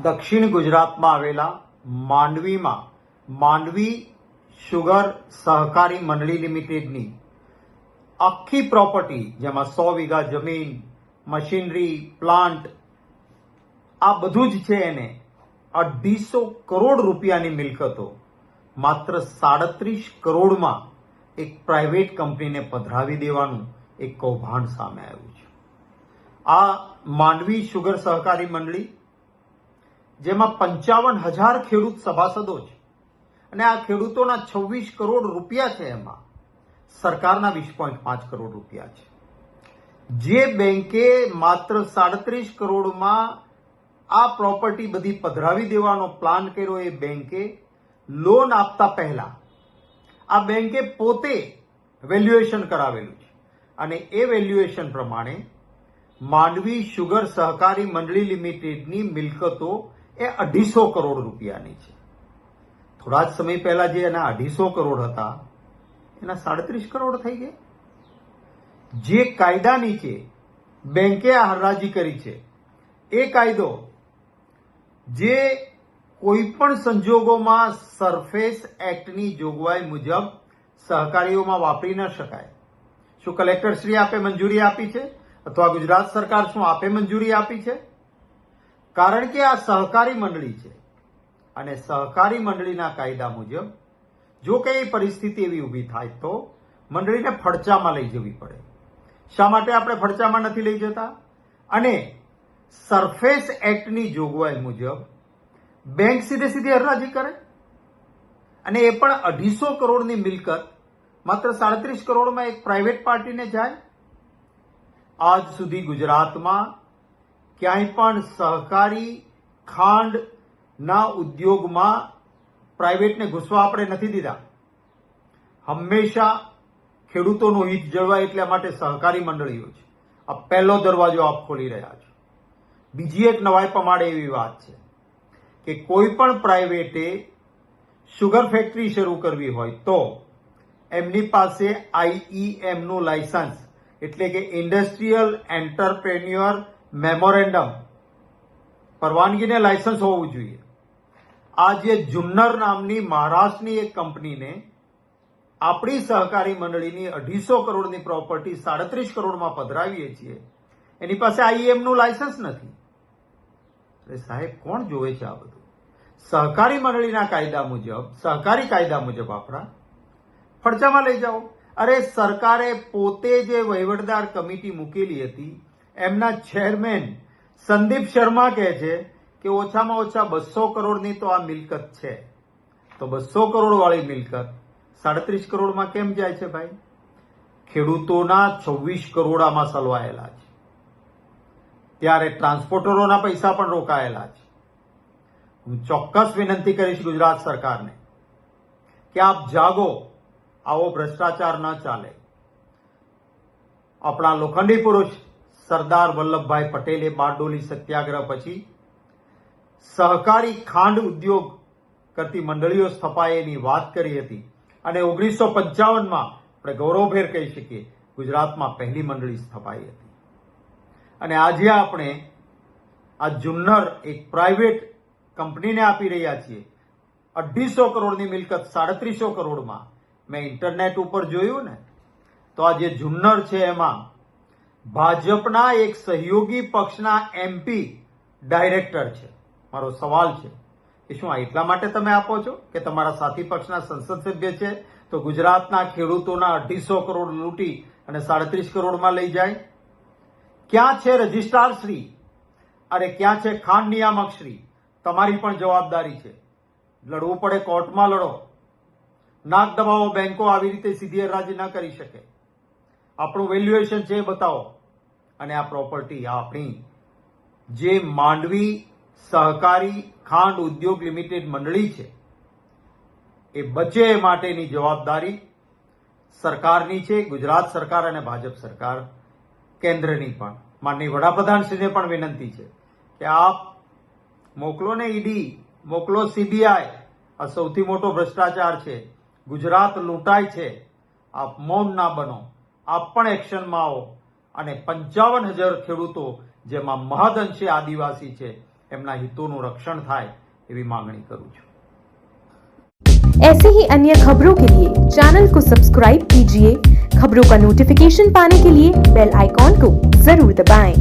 દક્ષિણ ગુજરાતમાં આવેલા માંડવીમાં માંડવી શુગર સહકારી મંડળી લિમિટેડની આખી પ્રોપર્ટી, જેમાં 100 વીઘા જમીન, મશીનરી, પ્લાન્ટ, આ બધું જ છે, એને 250 કરોડ રૂપિયાની મિલકતો માત્ર 37 કરોડમાં એક પ્રાઇવેટ કંપનીને પધરાવી દેવાનું એક કૌભાંડ સામે આવ્યું છે. આ માંડવી શુગર સહકારી મંડળી, જેમાં 55,000 ખેડૂત સભાસદો છે અને આ ખેડૂતોના 26 કરોડ રૂપિયા છે, એમાં સરકારના 20.5 કરોડ રૂપિયા છે. જે બેંકે માત્ર 37 કરોડમાં આ પ્રોપર્ટી બધી પધરાવી દેવાનો પ્લાન કર્યો, એ બેંકે લોન આપતા પહેલા આ બેંકે પોતે વેલ્યુએશન કરાવેલું છે અને એ વેલ્યુએશન પ્રમાણે માંડવી શુગર સહકારી મંડળી લિમિટેડની મિલકતો એ 250 કરોડ રૂપિયાની છે. થોડા જ સમય પહેલા જે એના 250 કરોડ હતા એના 37 કરોડ થઈ ગયા. જે કાયદા નીચે બેંકે આ હરાજી કરી છે, એ કાયદો જે કોઈ પણ સંજોગોમાં સરફેસ એક્ટની જોગવાઈ મુજબ સહકારીઓમાં વાપરી ન શકાય. શું કલેક્ટર શ્રી આપે મંજૂરી આપી છે અથવા ગુજરાત સરકાર શું આપે મંજૂરી આપી છે? કારણ કે આ સહકારી મંડળી છે અને સહકારી મંડળીના કાયદા મુજબ જો કઈ પરિસ્થિતિ એવી ઊભી થાય તો મંડળીને ફડચામાં લઈ જવી પડે. શા માટે આપણે ફડચામાં નથી લઈ જતા? અને સરફેસ એક્ટની જોગવાઈ મુજબ બેંક સીધી હરાજી કરે અને એ પણ 250 કરોડની મિલકત માત્ર 37 કરોડમાં એક પ્રાઇવેટ પાર્ટીને જાય. આજ સુધી ગુજરાતમાં ક્યાંય પણ સહકારી ખાંડના ઉદ્યોગમાં પ્રાઇવેટને ઘૂસવા આપણે નથી દીધા. હંમેશા ખેડૂતોનું હિત જળવાય એટલા માટે સહકારી મંડળીઓ છે. આ પહેલો દરવાજો આપ ખોલી રહ્યા છો. બીજી એક નવાઈ પમાડે એવી વાત છે કે કોઈ પણ પ્રાઇવેટે શુગર ફેક્ટરી શરૂ કરવી હોય તો એમની પાસે IEM નું લાયસન્સ, એટલે કે ઇન્ડસ્ટ્રીયલ એન્ટરપ્રેન્યોર મેમોરેન્ડમ, પરવાનગીને લાયસન્સ હોવું જોઈએ. આ જે જુન્નર નામની મહારાષ્ટ્રની એક કંપનીને આપણી સહકારી મંડળીની 250 કરોડની પ્રોપર્ટી 37 કરોડમાં પધરાવીએ છીએ, એની પાસે IEM નું લાયસન્સ નથી. અરે સાહેબ, કોણ જોવે છે આ બધું? સહકારી મંડળીના કાયદા મુજબ, સહકારી કાયદા મુજબ આપણા ફડચામાં લઈ જાઓ. અરે સરકારે પોતે જે વહીવટદાર કમિટી મૂકેલી હતી, એમના ચેરમેન સંદીપ શર્મા કહે છે કે ઓછામાં ઓછા 200 કરોડની તો આ મિલકત છે. તો 200 કરોડ વાળી મિલકત 37 કરોડમાં કેમ જાય છે ભાઈ? ખેડૂતોના 26 કરોડ આમાં સલવાયેલા છે. ત્યારે ટ્રાન્સપોર્ટરોના પૈસા પણ રોકાયેલા છે. હું ચોક્કસ વિનંતી કરીશ ગુજરાત સરકારને કે આપ જાગો, આવો ભ્રષ્ટાચાર ન ચાલે. આપણા લોખંડી પુરુષ સરદાર વલ્લભભાઈ પટેલે બારડોલી સત્યાગ્રહ પછી સહકારી ખાંડ ઉદ્યોગ કરતી મંડળીઓ સ્થપાયેની વાત કરી હતી અને 1955માં આપણે ગૌરવભેર કહી શકીએ ગુજરાતમાં પહેલી મંડળી સ્થપાઈ હતી. અને આજે આપણે આ જુન્નર એક પ્રાઇવેટ કંપનીને આપી રહ્યા છીએ 250 કરોડની મિલકત 37 કરોડમાં. મેં ઇન્ટરનેટ ઉપર જોયું ને તો આ જે જુન્નર છે એમાં ભાજપના એક સહયોગી પક્ષના MP ડાયરેક્ટર છે. મારો સવાલ છે કે શું આ એટલા માટે તમે આપો છો કે તમારા સાથી પક્ષના સંસદ સભ્ય છે તો ગુજરાતના ખેડૂતોના 250 કરોડ લૂંટી અને 37 કરોડમાં લઈ જાય? ક્યાં છે રજિસ્ટ્રાર શ્રી? અરે ક્યાં છે ખાંડ નિયામક શ્રી? તમારી પણ જવાબદારી છે. લડવું પડે કોર્ટમાં લડો. નાક દબાવો. બેંકો આવી રીતે સીધી હરાજી ન કરી શકે. આપણું વેલ્યુએશન છે એ બતાવો. અને આ પ્રોપર્ટી આપણી જે માંડવી સહકારી ખાંડ ઉદ્યોગ લિમિટેડ મંડળી છે એ બચે એ માટેની જવાબદારી સરકારની છે. ગુજરાત સરકાર અને ભાજપ સરકાર કેન્દ્રની પણ. માનનીય વડાપ્રધાનશ્રીને પણ વિનંતી છે કે આપ મોકલો ને ઈડી, મોકલો CBI. આ સૌથી મોટો ભ્રષ્ટાચાર છે. ગુજરાત લૂંટાય છે. આપ મૌન ના બનો, આપ પણ એક્શનમાં આવો અને 55,000 ખેડૂતો, જેમાં મહદ અંશે આદિવાસી છે, એમના હિતોનું રક્ષણ થાય એવી માંગણી કરું છું. ऐसे ही अन्य खबरों के लिए चैनल को सब्सक्राइब कीजिए. खबरों का नोटिफिकेशन पाने के लिए बेल आइकॉन को जरूर दबाएं.